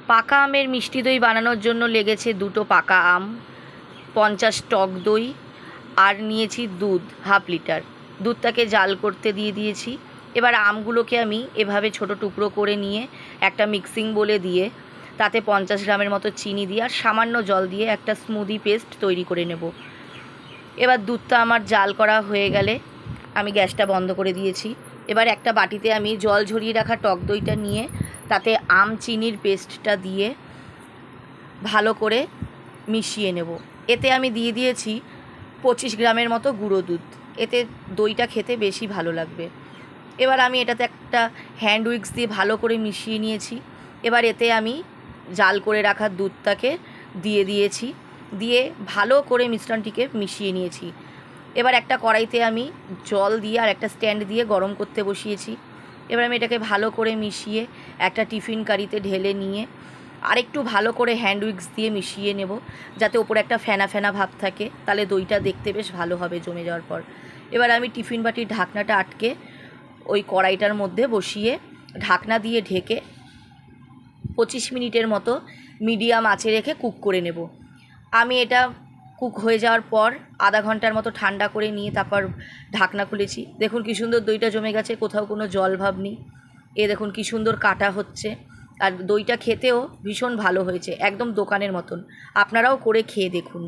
পাকা আমের মিষ্টি দই বানানোর জন্য লেগেছে 2টো পাকা আম, 50 টক দই, আর নিয়েছি দুধ হাফ লিটার। দুধটাকে জাল করতে দিয়ে দিয়েছি। এবার আমগুলোকে আমি এভাবে ছোট টুকরো করে নিয়ে একটা মিক্সিং বোলে দিয়ে তাতে 50 গ্রামের মতো চিনি দিয়ে আর সামান্য জল দিয়ে একটা স্মুদি পেস্ট তৈরি করে নেব। এবার দুধটা আমার জাল করা হয়ে গেলে আমি গ্যাসটা বন্ধ করে দিয়েছি। এবার একটা বাটিতে আমি জল ঝরিয়ে রাখা টক দইটা নিয়ে তাতে আম চিনির পেস্টটা দিয়ে ভালো করে মিশিয়ে নেব। এতে আমি দিয়ে দিয়েছি 25 গ্রামের মতো গুঁড়ো দুধ। এতে দইটা খেতে বেশি ভালো লাগবে। এবার আমি এটাতে একটা হ্যান্ড উইক্স দিয়ে ভালো করে মিশিয়ে নিয়েছি। এবার এতে আমি জাল করে রাখা দুধটাকে দিয়ে দিয়েছি, দিয়ে ভালো করে মিশ্রণটিকে মিশিয়ে নিয়েছি। এবার একটা কড়াইতে আমি জল দিয়ে আর একটা স্ট্যান্ড দিয়ে গরম করতে বসিয়েছি। এবার আমি এটাকে ভালো করে মিশিয়ে একটা টিফিন কারিতে ঢেলে নিয়ে আরেকটু ভালো করে হ্যান্ড উইক্স দিয়ে মিশিয়ে নেব, যাতে ওপরে একটা ফেনা ফেনা ভাব থাকে, তাহলে দইটা দেখতে বেশ ভালো হবে জমে যাওয়ার পর। এবার আমি টিফিন বাটির ঢাকনাটা আটকে ওই কড়াইটার মধ্যে বসিয়ে ঢাকনা দিয়ে ঢেকে 25 মিনিটের মতো মিডিয়াম আঁচে রেখে কুক করে নেব। আমি এটা কুক হয়ে যাওয়ার পর আধা ঘন্টার মতো ঠান্ডা করে নিয়ে তারপর ঢাকনা খুলেছি। দেখুন কী সুন্দর দইটা জমে গেছে, কোথাও কোনো জল ভাব নেই। দেখুন কী সুন্দর কাটা হচ্ছে, আর দইটা খেতেও ভীষণ ভালো হয়েছে, একদম দোকানের মতন। আপনারাও করে খেয়ে দেখুন।